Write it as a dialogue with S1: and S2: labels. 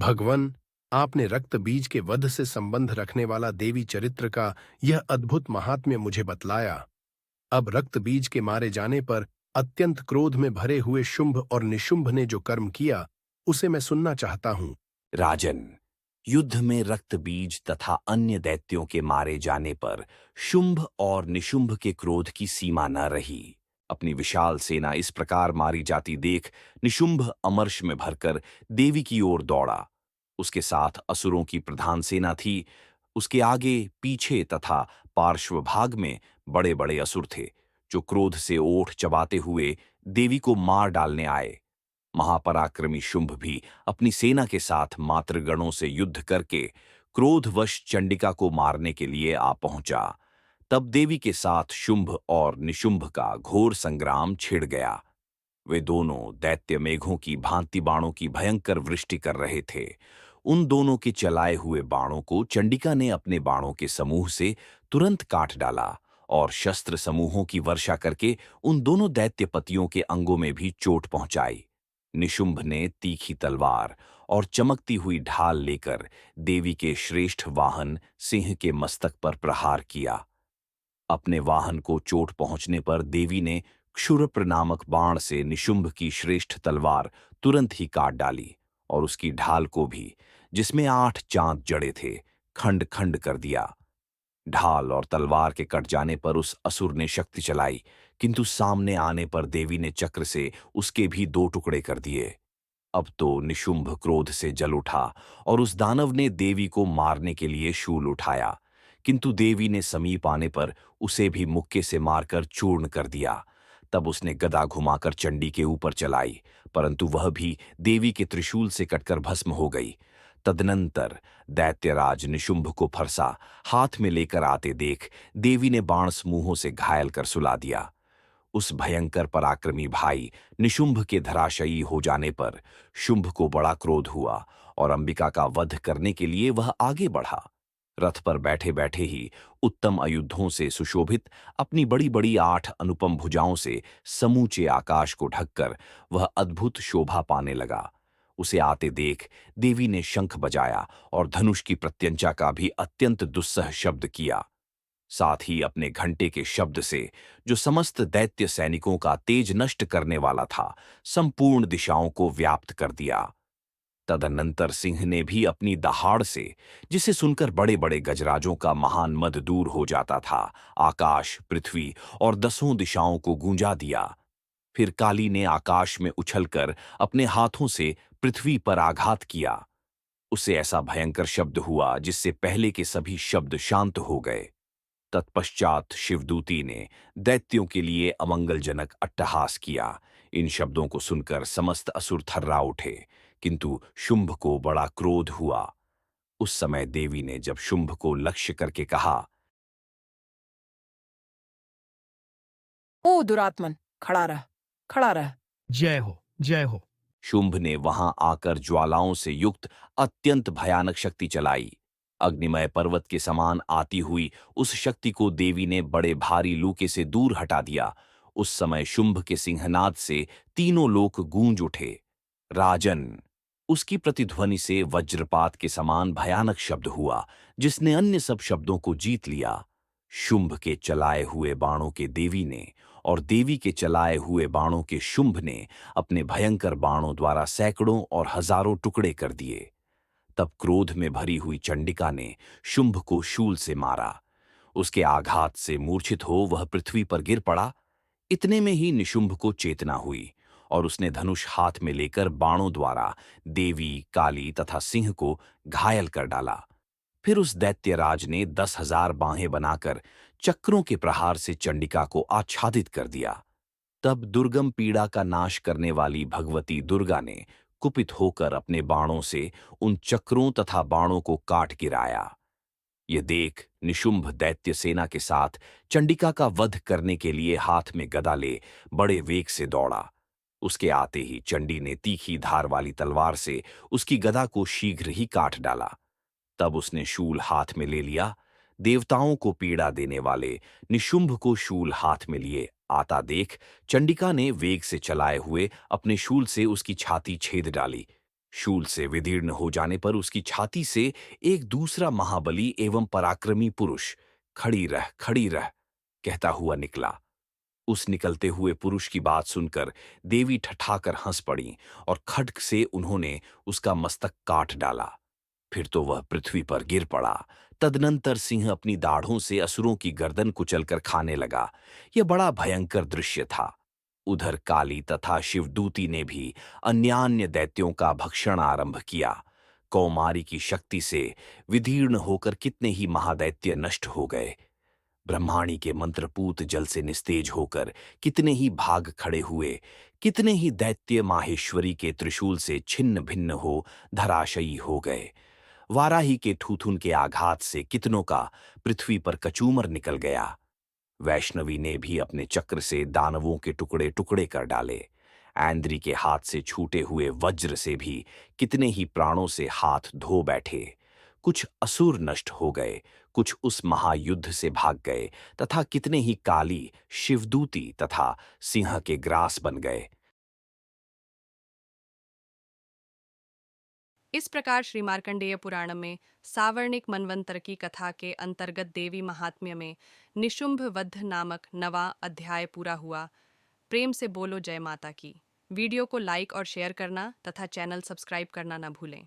S1: भगवन, आपने रक्त बीज के वध से संबंध रखने वाला देवी चरित्र का यह अद्भुत महात्म्य मुझे बतलाया। अब रक्त बीज के मारे जाने पर अत्यंत क्रोध में भरे हुए शुंभ और निशुंभ ने जो कर्म किया, उसे मैं सुनना चाहता हूं।
S2: राजन, युद्ध में रक्त बीज तथा अन्य दैत्यों के मारे जाने पर शुंभ और निशुंभ के क्रोध की सीमा न रही। अपनी विशाल सेना इस प्रकार मारी जाती देख निशुंभ अमर्ष में भरकर देवी की ओर दौड़ा। उसके साथ असुरों की प्रधान सेना थी। उसके आगे, पीछे तथा पार्श्व भाग में बड़े बड़े असुर थे, जो क्रोध से ओठ चबाते हुए देवी को मार डालने आए। महापराक्रमी शुंभ भी अपनी सेना के साथ मातृगणों से युद्ध करके क्रोधवश चंडिका को मारने के लिए आ पहुंचा। तब देवी के साथ शुंभ और निशुंभ का घोर संग्राम छिड़ गया। वे दोनों दैत्य मेघों की भांति बाणों की भयंकर वृष्टि कर रहे थे। उन दोनों के चलाए हुए बाणों को चंडिका ने अपने बाणों के समूह से तुरंत काट डाला और शस्त्र समूहों की वर्षा करके उन दोनों दैत्यपतियों के अंगों में भी चोट पहुंचाई। निशुंभ ने तीखी तलवार और चमकती हुई ढाल लेकर देवी के श्रेष्ठ वाहन सिंह के मस्तक पर प्रहार किया। अपने वाहन को चोट पहुंचने पर देवी ने क्षुरप्र नामक बाण से निशुंभ की श्रेष्ठ तलवार तुरंत ही काट डाली और उसकी ढाल को भी, जिसमें 8 चांद जड़े थे, खंड खंड कर दिया। ढाल और तलवार के कट जाने पर उस असुर ने शक्ति चलाई, किंतु सामने आने पर देवी ने चक्र से उसके भी 2 टुकड़े कर दिए। अब तो निशुंभ क्रोध से जल उठा और उस दानव ने देवी को मारने के लिए शूल उठाया, किंतु देवी ने समीप आने पर उसे भी मुक्के से मारकर चूर्ण कर दिया। तब उसने गदा घुमाकर चंडी के ऊपर चलाई, परंतु वह भी देवी के त्रिशूल से कटकर भस्म हो गई। तदनंतर दैत्यराज निशुंभ को फरसा हाथ में लेकर आते देख देवी ने बाण समूहों से घायल कर सुला दिया। उस भयंकर पराक्रमी भाई निशुंभ के धराशायी हो जाने पर शुंभ को बड़ा क्रोध हुआ और अंबिका का वध करने के लिए वह आगे बढ़ा। रथ पर बैठे बैठे ही उत्तम आयुधों से सुशोभित अपनी बड़ी बड़ी 8 अनुपम भुजाओं से समूचे आकाश को ढककर वह अद्भुत शोभा पाने लगा। उसे आते देख देवी ने शंख बजाया और धनुष की प्रत्यंचा का भी अत्यंत दुस्सह शब्द किया। साथ ही अपने घंटे के शब्द से, जो समस्त दैत्य सैनिकों का तेज नष्ट करने वाला था, संपूर्ण दिशाओं को व्याप्त कर दिया। तदनंतर सिंह ने भी अपनी दहाड़ से, जिसे सुनकर बड़े बड़े गजराजों का महान मद दूर हो जाता था, आकाश, पृथ्वी और 10 दिशाओं को गूंजा दिया। फिर काली ने आकाश में उछलकर अपने हाथों से पृथ्वी पर आघात किया। उसे ऐसा भयंकर शब्द हुआ जिससे पहले के सभी शब्द शांत हो गए। तत्पश्चात शिवदूती ने दैत्यों के लिए अमंगलजनक अट्टहास किया। इन शब्दों को सुनकर समस्त असुर थर्रा उठे, किंतु शुंभ को बड़ा क्रोध हुआ। उस समय देवी ने जब शुंभ को लक्ष्य करके कहा,
S3: ओ दुरात्मन, खड़ा रह, खड़ा रह।
S4: जय हो, जय हो।
S2: शुंभ ने वहां आकर ज्वालाओं से युक्त अत्यंत भयानक शक्ति चलाई। अग्निमय पर्वत के समान आती हुई उस शक्ति को देवी ने बड़े भारी लूके से दूर हटा दिया। उस समय शुंभ के सिंहनाद से तीनों लोक गूंज उठे। राजन, उसकी प्रतिध्वनि से वज्रपात के समान भयानक शब्द हुआ, जिसने अन्य सब शब्दों को जीत लिया। शुंभ के चलाए हुए बाणों के देवी ने और देवी के चलाए हुए बाणों के शुंभ ने अपने भयंकर बाणों द्वारा सैकड़ों और हजारों टुकड़े कर दिए। तब क्रोध में भरी हुई चंडिका ने शुंभ को शूल से मारा। उसके आघात से मूर्छित हो वह पृथ्वी पर गिर पड़ा। इतने में ही निशुंभ को चेतना हुई और उसने धनुष हाथ में लेकर बाणों द्वारा देवी, काली तथा सिंह को घायल कर डाला। फिर उस दैत्यराज ने 10,000 बाहें बनाकर चक्रों के प्रहार से चंडिका को आच्छादित कर दिया। तब दुर्गम पीड़ा का नाश करने वाली भगवती दुर्गा ने कुपित होकर अपने बाणों से उन चक्रों तथा बाणों को काट गिराया। ये देख निशुंभ दैत्य सेना के साथ चंडिका का वध करने के लिए हाथ में गदा ले बड़े वेग से दौड़ा। उसके आते ही चंडी ने तीखी धार वाली तलवार से उसकी गदा को शीघ्र ही काट डाला। तब उसने शूल हाथ में ले लिया। देवताओं को पीड़ा देने वाले निशुंभ को शूल हाथ में लिए आता देख चंडिका ने वेग से चलाए हुए अपने शूल से उसकी छाती छेद डाली। शूल से विदीर्ण हो जाने पर उसकी छाती से एक दूसरा महाबली एवं पराक्रमी पुरुष खड़ी रह कहता हुआ निकला। उस निकलते हुए पुरुष की बात सुनकर देवी ठठाकर हंस पड़ी और खड्ग से उन्होंने उसका मस्तक काट डाला। फिर तो वह पृथ्वी पर गिर पड़ा। तदनंतर सिंह अपनी दाढ़ों से असुरों की गर्दन कुचलकर खाने लगा। यह बड़ा भयंकर दृश्य था। उधर काली तथा शिवदूती ने भी अन्यान्य दैत्यों का भक्षण आरंभ किया। कौमारी की शक्ति से विदीर्ण होकर कितने ही महादैत्य नष्ट हो गए। ब्रह्माणी के मंत्रपूत जल से निस्तेज होकर कितने ही भाग खड़े हुए। कितने ही दैत्य माहेश्वरी के त्रिशूल से छिन्न भिन्न हो धराशयी हो गए। वाराही के ठूथुन के आघात से कितनों का पृथ्वी पर कचूमर निकल गया। वैष्णवी ने भी अपने चक्र से दानवों के टुकड़े टुकड़े कर डाले। ऐन्द्री के हाथ से छूटे हुए वज्र से भी कितने ही प्राणों से हाथ धो बैठे। कुछ असुर नष्ट हो गए, कुछ उस महायुद्ध से भाग गए तथा कितने ही काली, शिवदूती तथा सिंह के ग्रास बन गए।
S5: इस प्रकार श्री मार्कंडेय पुराण में सावर्णिक मनवंतर की कथा के अंतर्गत देवी महात्म्य में निशुंभ वध नामक 9वां अध्याय पूरा हुआ। प्रेम से बोलो जय माता की। वीडियो को लाइक और शेयर करना तथा चैनल सब्सक्राइब करना न भूलें।